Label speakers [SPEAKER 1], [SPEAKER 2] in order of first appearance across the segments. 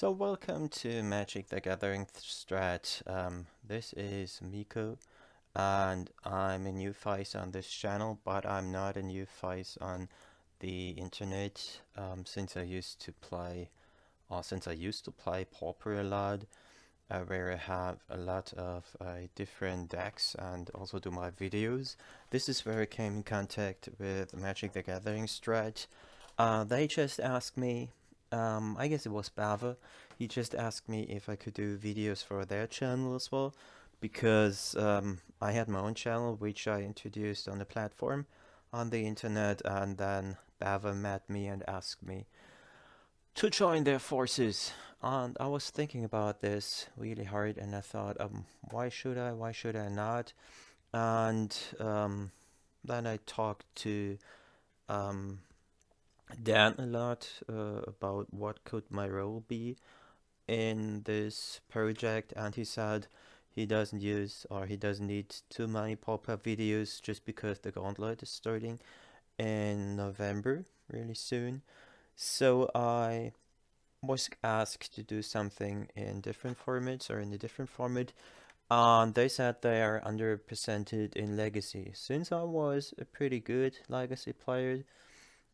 [SPEAKER 1] So welcome to Magic the Gathering Strat. This is Miko, and I'm a new face on this channel, but I'm not a new face on the internet. Since I used to play, Pauper a lot, where I have a lot of different decks and also do my videos. This is where I came in contact with Magic the Gathering Strat. They just asked me, I guess it was Bava, he just asked me if I could do videos for their channel as well, because I had my own channel which I introduced on the platform on the internet, and then Bava met me and asked me to join their forces. And I was thinking about this really hard, and I thought, why should I not? And then I talked to um, Dan a lot about what could my role be in this project, and he said he doesn't need too many pop-up videos just because the gauntlet is starting in November really soon. So I was asked to do something in different formats or in a different format, and they said they are underrepresented in Legacy. Since I was a pretty good Legacy player,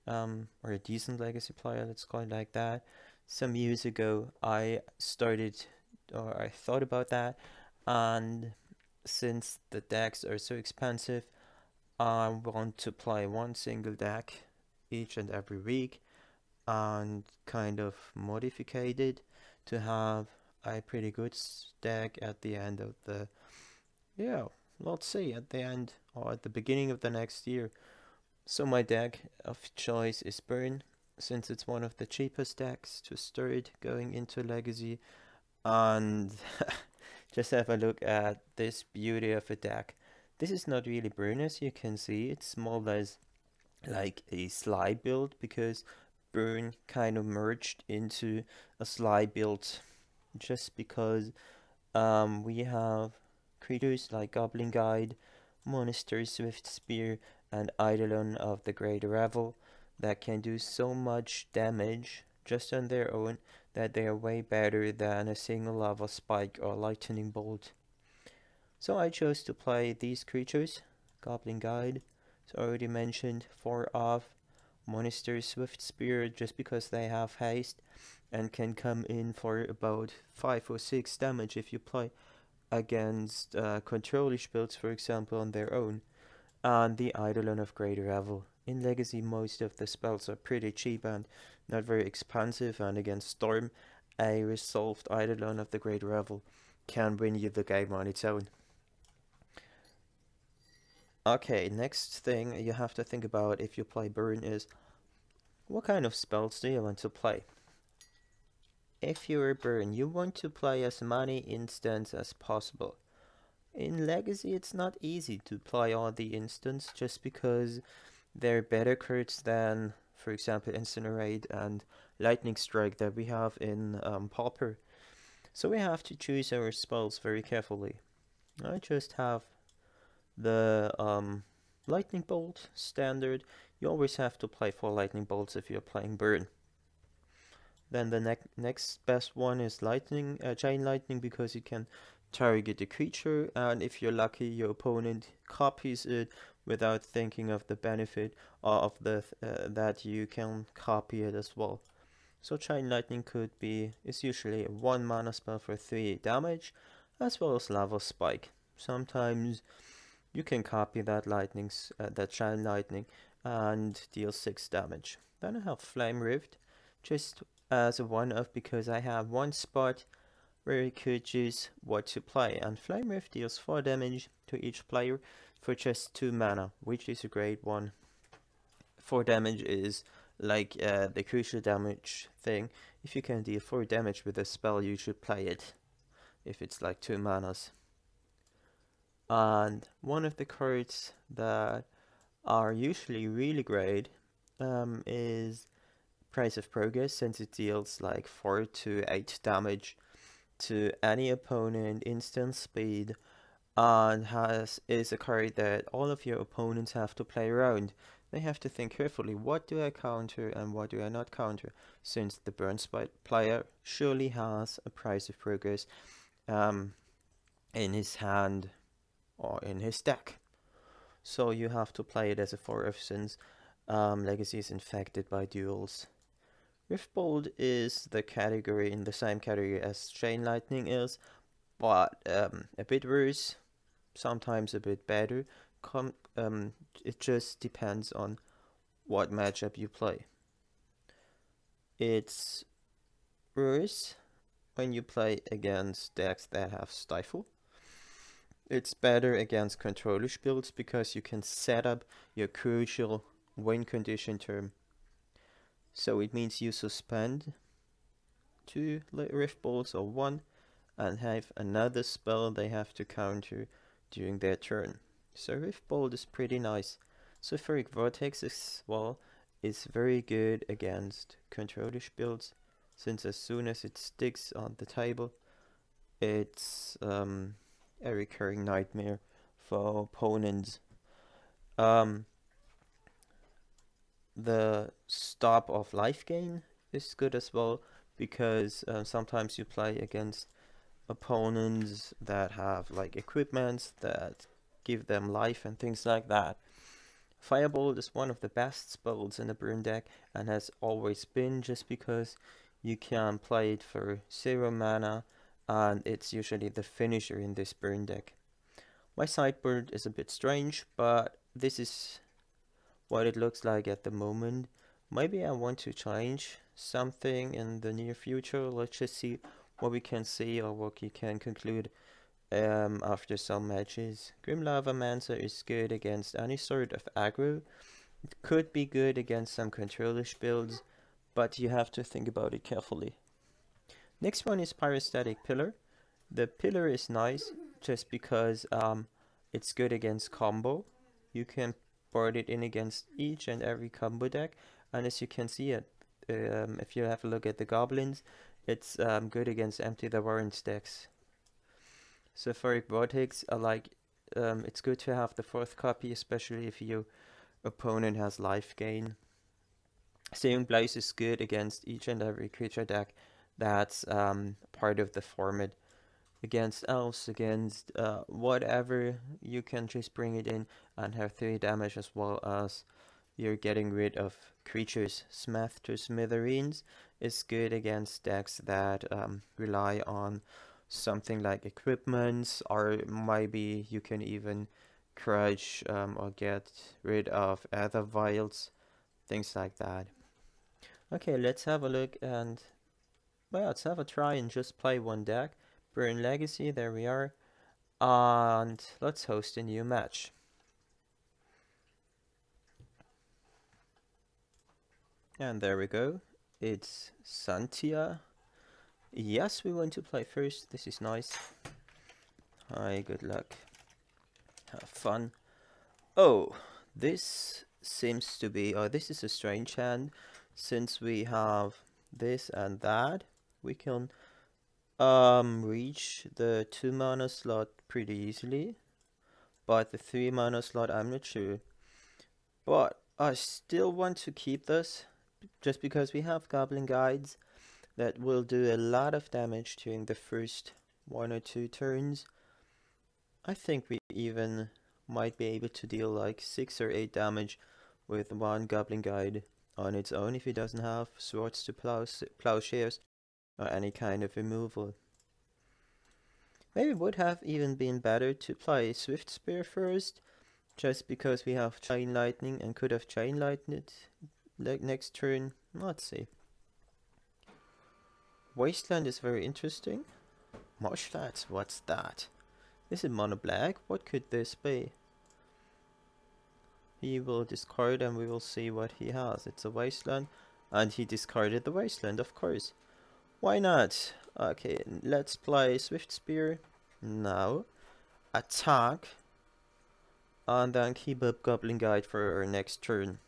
[SPEAKER 1] or a decent Legacy player, let's call it like that, some years ago, I thought about that, and since the decks are so expensive, I want to play one single deck each and every week and kind of modified it to have a pretty good deck at the end of the, let's see, at the end or at the beginning of the next year. So my deck of choice is Burn, since it's one of the cheapest decks to start going into Legacy. And just have a look at this beauty of a deck. This is not really Burn, as you can see. It's more or less like a Sly build, because Burn kind of merged into a Sly build just because we have creatures like Goblin Guide, Monster Swift Spear, and Eidolon of the Great Revel that can do so much damage just on their own that they are way better than a single Lava Spike or Lightning Bolt. So I chose to play these creatures. Goblin Guide, as already mentioned, 4 off. Monster Swift Spear, just because they have haste and can come in for about 5 or 6 damage if you play against controlish builds, for example, on their own. And the Eidolon of Great Revel. In Legacy, most of the spells are pretty cheap and not very expensive, and against Storm, a resolved Eidolon of the Great Revel can win you the game on its own. Okay, next thing you have to think about if you play Burn is, what kind of spells do you want to play? If you're Burn, you want to play as many instants as possible. In Legacy, it's not easy to play all the instants just because they're better cards than, for example, Incinerate and Lightning Strike that we have in Pauper. So we have to choose our spells very carefully. I just have the Lightning Bolt standard. You always have to play 4 Lightning Bolts if you're playing Burn. Then the next best one is Chain Lightning, because you can target the creature, and if you're lucky, your opponent copies it without thinking of the benefit of that you can copy it as well. So Chain Lightning is usually a 1 mana spell for 3 damage, as well as Lava Spike. Sometimes you can copy that Chain Lightning and deal 6 damage. Then I have Flame Rift, just as a one-off, because I have one spot where you could choose what to play, and Flame Rift deals 4 damage to each player for just 2 mana, which is a great one. 4 damage is like the crucial damage thing. If you can deal 4 damage with a spell, you should play it, if it's like 2 manas. And one of the cards that are usually really great is Price of Progress, since it deals like 4 to 8 damage to any opponent, instant speed, and is a card that all of your opponents have to play around. they have to think carefully, what do I counter and what do I not counter, since the burn spite player surely has a price of progress in his hand or in his deck. So you have to play it as a 4F since Legacy is infected by duels. Riftbolt is the category in the same category as Chain Lightning is, but a bit worse, sometimes a bit better. It just depends on what matchup you play. It's worse when you play against decks that have Stifle. It's better against controllish builds because you can set up your crucial win condition term. So it means you suspend 2 Rift Bolts or 1 and have another spell they have to counter during their turn. So Rift Bolt is pretty nice. Sulfuric Vortex as well is very good against controllish builds, since as soon as it sticks on the table, it's a recurring nightmare for opponents. The stop of life gain is good as well, because sometimes you play against opponents that have like equipments that give them life and things like that. Firebolt is one of the best spells in the burn deck and has always been, just because you can play it for 0 mana and it's usually the finisher in this burn deck. My sideboard is a bit strange, but this is what it looks like at the moment. Maybe I want to change something in the near future. Let's just see what we can see or what we can conclude after some matches. Grim Lavamancer is good against any sort of aggro. It could be good against some controllish builds, but you have to think about it carefully. Next one is Pyrostatic Pillar. The pillar is nice just because it's good against combo. You can board it in against each and every combo deck, and as you can see it, if you have a look at the goblins, it's good against Empty the Warrens decks. Sulfuric Vortex, it's good to have the 4th copy, especially if your opponent has life gain. Searing Blaze is good against each and every creature deck that's part of the format. Against elves, against whatever, you can just bring it in and have 3 damage, as well as you're getting rid of creatures. Smath to Smithereens is good against decks that rely on something like equipments, or maybe you can even crush or get rid of other vials, things like that. Okay, let's have a look and, well, let's have a try and just play one deck. Burn Legacy, there we are, and let's host a new match. And there we go, it's Santia. Yes, we want to play first, this is nice. Hi, good luck, have fun. Oh, this seems to be, this is a strange hand. Since we have this and that, we can reach the 2 mana slot pretty easily, but the 3 mana slot I'm not sure. But I still want to keep this, just because we have Goblin Guides that will do a lot of damage during the first 1 or 2 turns. I think we even might be able to deal like 6 or 8 damage with 1 Goblin Guide on its own if it doesn't have Swords to Plowshares or any kind of removal. Maybe it would have even been better to play Swift Spear first, just because we have Chain Lightning and could have Chain Lightned like next turn. Let's see. Wasteland is very interesting. Marshlands, what's that? Is it mono black? What could this be? He will discard and we will see what he has. It's a Wasteland, and he discarded the Wasteland, of course. Why not? Okay, let's play Swift Spear now. Attack. And then keep up Goblin Guide for our next turn.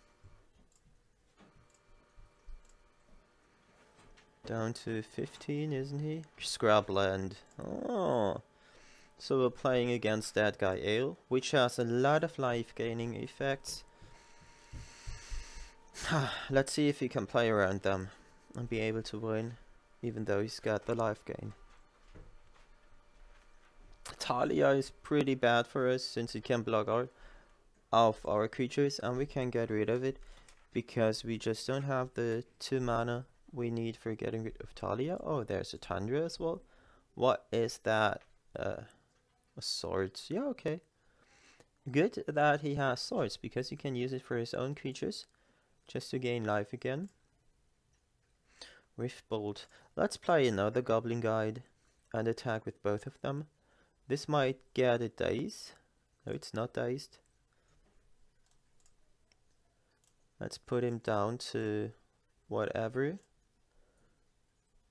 [SPEAKER 1] Down to 15, isn't he? Scrubland. Oh. So we're playing against that guy Ale, which has a lot of life gaining effects. Let's see if he can play around them and be able to win, even though he's got the life gain. Talia is pretty bad for us since it can block out of our creatures, and we can get rid of it because we just don't have the 2 mana we need for getting rid of Talia. Oh, there's a Tundra as well. What is that? Swords. Yeah, okay. Good that he has swords, because he can use it for his own creatures just to gain life again. Rift Bolt. Let's play another Goblin Guide and attack with both of them. This might get a daze. No, it's not dazed. Let's put him down to whatever.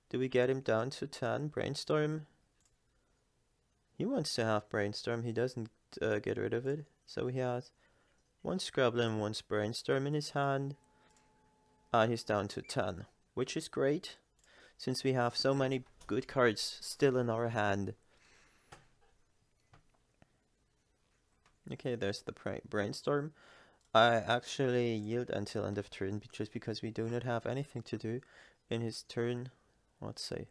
[SPEAKER 1] Do we get him down to 10? Brainstorm? He wants to have Brainstorm. He doesn't get rid of it. So he has 1 Scrabble and 1 Brainstorm in his hand. And he's down to 10, which is great, since we have so many good cards still in our hand. Okay, there's the Brainstorm. I actually yield until end of turn, just because we do not have anything to do in his turn. Let's see.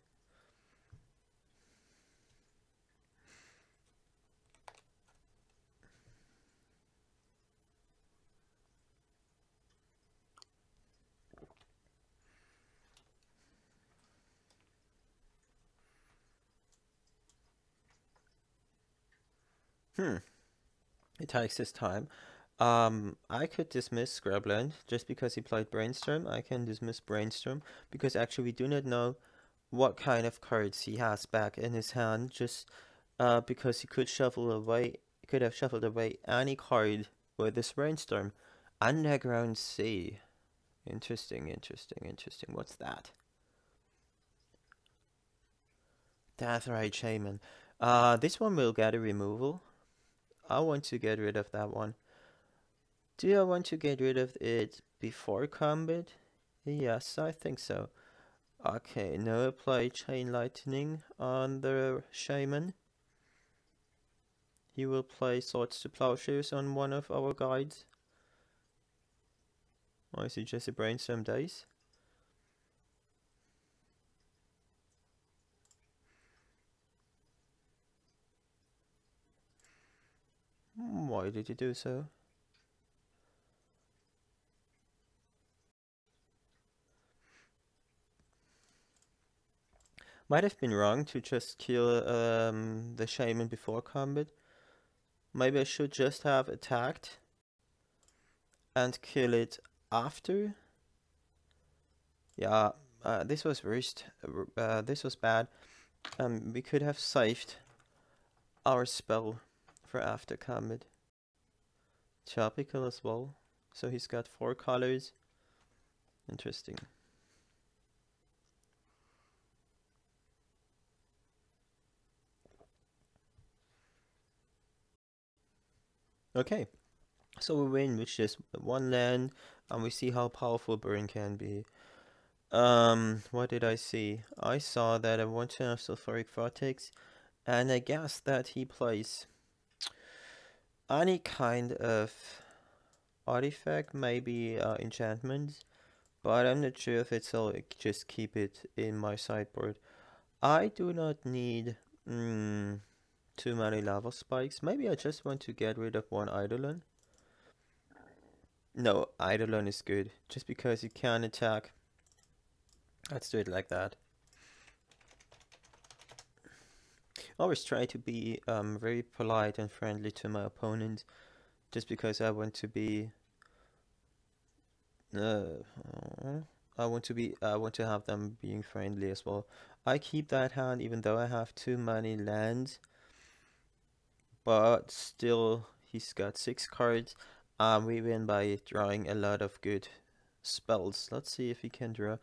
[SPEAKER 1] It takes his time. I could dismiss Scrubland just because he played Brainstorm. I can dismiss Brainstorm because actually we do not know what kind of cards he has back in his hand, just because he could have shuffled away any card with this Brainstorm. Underground Sea. Interesting, interesting, interesting. What's that? Deathrite Shaman. This one will get a removal. I want to get rid of that one. Do I want to get rid of it before combat? Yes, I think so. Okay, now apply Chain Lightning on the Shaman. He will play Swords to Plowshares on one of our guides. Or is it just a Brainstorm dice? Why did you do so? Might have been wrong to just kill the Shaman before combat. Maybe I should just have attacked and kill it after. Yeah, this was worst. This was bad. We could have saved our spell for after combat. Tropical as well. So he's got 4 colors. Interesting. Okay. So we win with just 1 land, and we see how powerful Burn can be. What did I see? I saw that I want to have Sulfuric Vortex, and I guess that he plays any kind of artifact, maybe enchantments, but I'm not sure if it's all, just keep it in my sideboard. I do not need too many lava spikes. Maybe I just want to get rid of 1 Eidolon. No, Eidolon is good, just because it can attack. Let's do it like that. Always try to be very polite and friendly to my opponent, just because I want to be I want to have them being friendly as well. I keep that hand even though I have too many lands, but still he's got 6 cards. We win by drawing a lot of good spells. Let's see if he can draw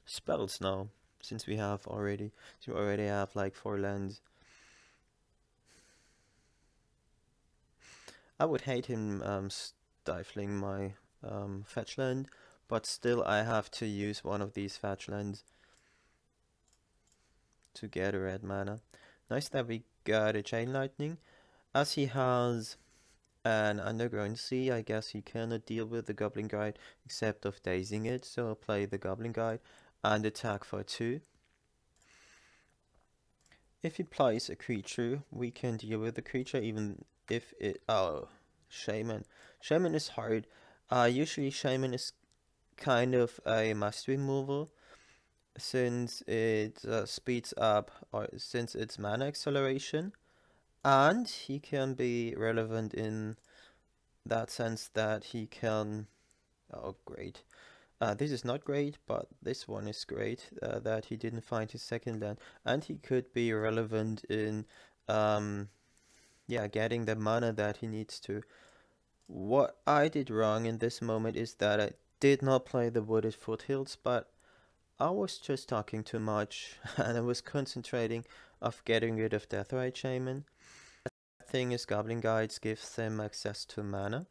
[SPEAKER 1] spells now, since we already have like 4 lands. I would hate him stifling my fetch land, but still I have to use one of these fetch lands to get a red mana. Nice that we got a Chain Lightning. As he has an Underground Sea. I guess he cannot deal with the Goblin Guide except of dazing it, so I'll play the Goblin Guide and attack for 2. If he plays a creature, we can deal with the creature even if it... Oh, Shaman. Shaman is hard. Usually Shaman is kind of a must removal since it speeds up, or since it's mana acceleration, and he can be relevant in that sense that he can... Oh, great. This is not great, but this one is great, that he didn't find his second land, and he could be relevant in, yeah, getting the mana that he needs to. What I did wrong in this moment is that I did not play the Wooded Foothills, but I was just talking too much, and I was concentrating of getting rid of Deathrite Shaman. The thing is, Goblin Guides gives him access to mana,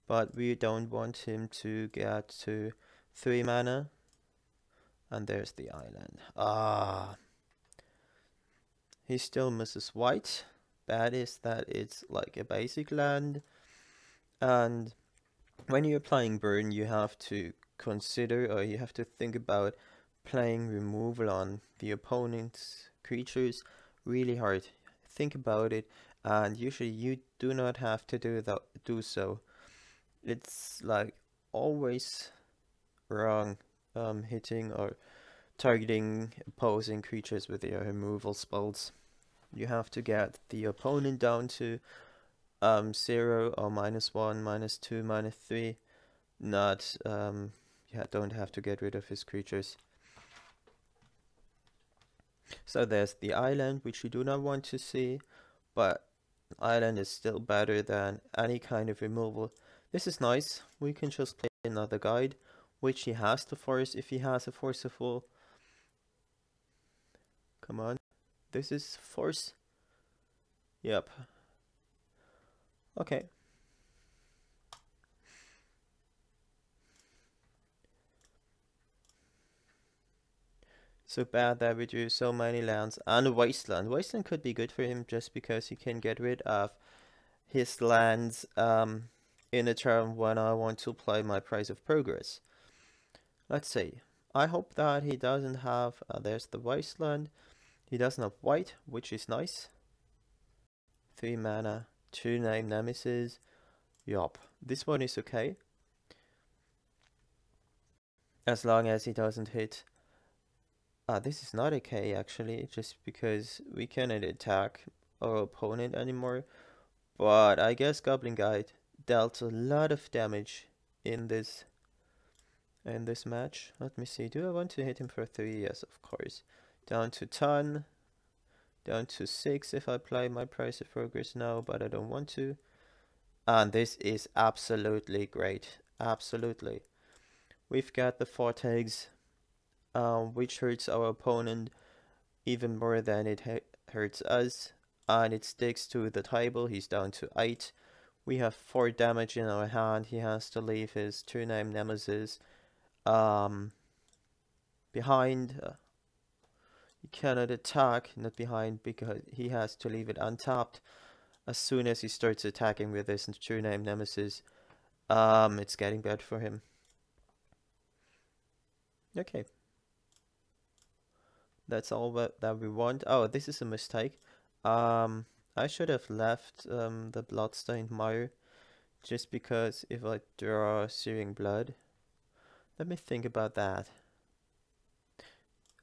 [SPEAKER 1] but we don't want him to get to 3 mana. And there's the island. He still misses white. Bad is that it's like a basic land. And when you're playing burn, you have to consider, or you have to think about playing removal on the opponent's creatures really hard. Think about it, and usually you do not have to do so. It's like always wrong hitting or targeting opposing creatures with your removal spells. You have to get the opponent down to 0 or -1, -2, -3. Not you don't have to get rid of his creatures. So there's the island, which you do not want to see, but island is still better than any kind of removal. This is nice. We can just play another guide, which he has to force if he has a forceful. Come on. This is force. Yep. Okay. So bad that we drew so many lands and a wasteland. Wasteland could be good for him just because he can get rid of his lands in a turn when I want to play my Price of Progress. Let's see. I hope that he doesn't have... there's the wasteland. He doesn't have white, which is nice. 3 mana, 2 name Nemesis. Yup, this one is okay. As long as he doesn't hit... this is not okay actually, just because we cannot attack our opponent anymore. But I guess Goblin Guide dealt a lot of damage in this match. Let me see, do I want to hit him for 3? Yes, of course. Down to 10, down to 6 if I play my Price of Progress now, but I don't want to. And this is absolutely great, absolutely. We've got the Vortex, which hurts our opponent even more than it hurts us, and it sticks to the table. He's down to 8. We have 4 damage in our hand. He has to leave his 2-name Nemesis behind. He cannot attack, not behind, because he has to leave it untapped. As soon as he starts attacking with his 2-name Nemesis, it's getting bad for him. Okay. That's all that we want. Oh, this is a mistake. I should have left the Bloodstained Mire, just because if I draw Searing Blood. Let me think about that.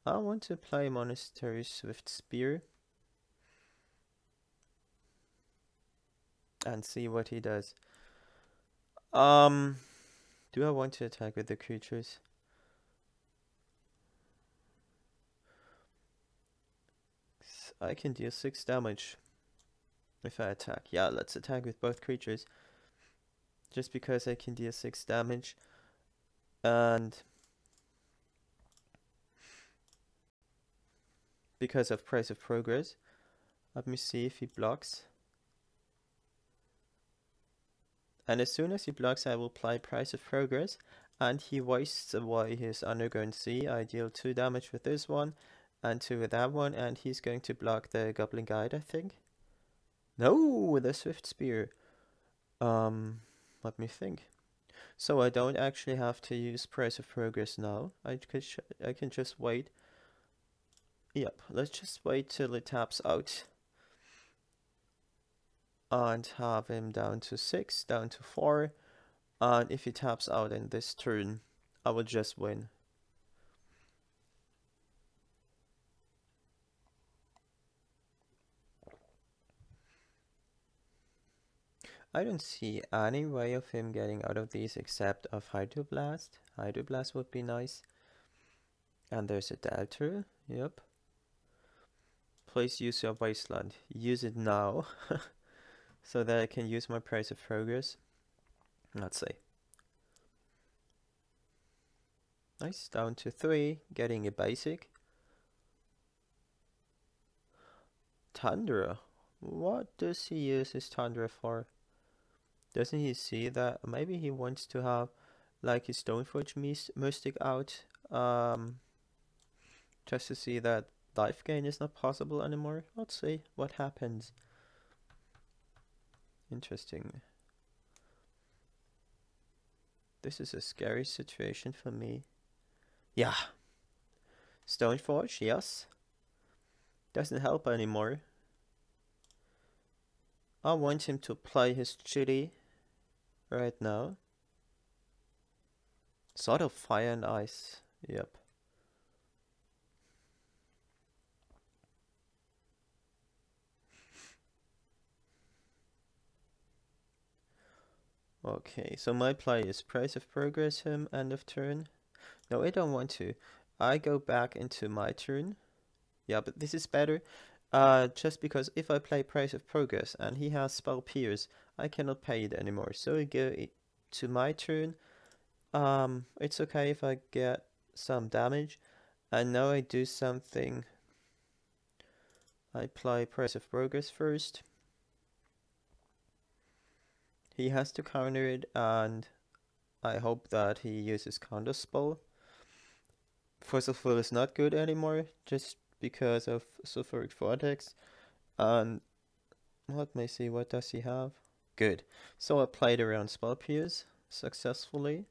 [SPEAKER 1] I want to play Monastery Swift Spear and see what he does. Do I want to attack with the creatures? I can deal 6 damage if I attack. Yeah, let's attack with both creatures. Just because I can deal 6 damage. And because of Price of Progress. Let me see if he blocks. And as soon as he blocks, I will apply Price of Progress. And he wastes away his Underground Sea. I deal 2 damage with this one and 2 with that one, and he's going to block the Goblin Guide, I think. No, with a Swift Spear. Let me think. So I don't actually have to use price of progress now. I can just wait. Yep, let's just wait till it taps out. And have him down to 6, down to 4. And if he taps out in this turn, I will just win. I don't see any way of him getting out of these except of Hydroblast. Hydroblast would be nice. And there's a Delta. Yep. Please use your Wasteland. Use it now. So that I can use my price of progress. Let's see. Nice. Down to 3. Getting a basic. Tundra. What does he use his Tundra for? Doesn't he see that maybe he wants to have like his Stoneforge Mystic out, just to see that life gain is not possible anymore? Let's see what happens. Interesting. This is a scary situation for me. Yeah. Stoneforge, yes. Doesn't help anymore. I want him to play his chili right now. Sort of fire and ice. Yep. Okay, so my play is price of progress him end of turn. No, I don't want to. I go back into my turn. Yeah, but this is better. Just because if I play price of progress and he has spell pierce, I cannot pay it anymore. So I go to my turn. It's okay if I get some damage. And now I do something. I play price of progress first. He has to counter it, and I hope that he uses counter spell. Force of Will is not good anymore, just because of Sulfuric Vortex. And let me see, what does he have? Good. So I played around Spell Pierce successfully.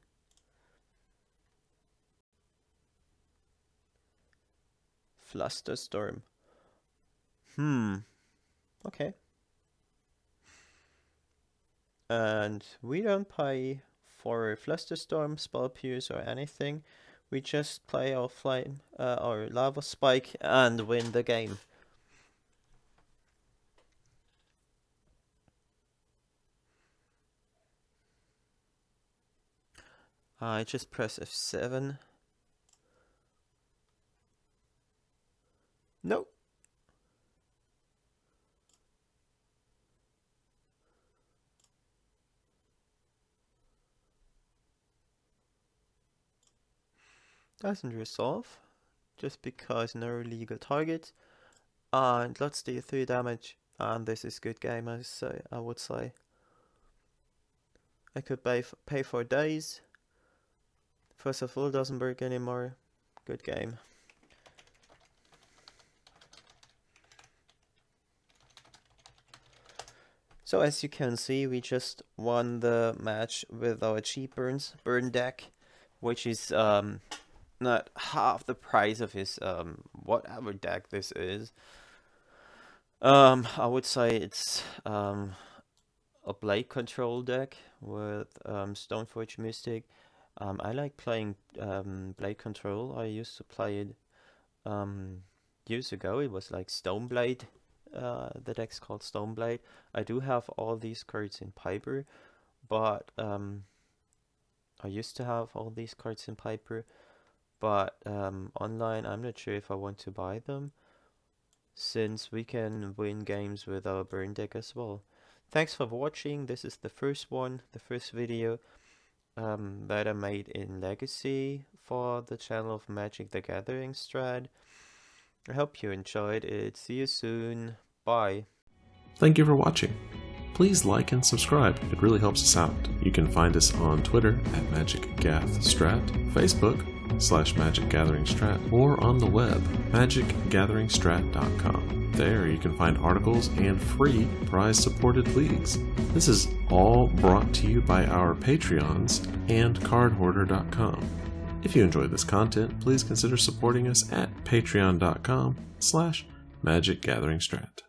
[SPEAKER 1] Flusterstorm. Okay. And we don't pay for Flusterstorm, Spell Pierce, or anything. We just play our flame, our Lava Spike, and win the game. I just press F7. Nope. Doesn't resolve, just because no legal target. And let's do 3 damage, and this is good game, I would say. I could pay for days. Force of Will doesn't work anymore. Good game. So as you can see, we just won the match with our cheap burn deck, which is not half the price of his whatever deck this is. I would say it's a Blade Control deck with Stoneforge Mystic. I like playing Blade Control. I used to play it years ago. It was like Stoneblade. The deck's called Stoneblade. I do have all these cards in Piper, but I used to have all these cards in Piper, but online I'm not sure if I want to buy them, since we can win games with our burn deck as well. Thanks for watching. This is the first video that I made in Legacy for the channel of Magic the Gathering Strat. I hope you enjoyed it. See you soon. Bye.
[SPEAKER 2] Thank you for watching. Please like and subscribe. It really helps us out. You can find us on Twitter at MagicGathStrat, Facebook /MagicGatheringStrat, or on the web, magicgatheringstrat.com. There you can find articles and free prize-supported leagues. This is all brought to you by our Patreons and cardhoarder.com. If you enjoy this content, please consider supporting us at patreon.com/magicgatheringstrat.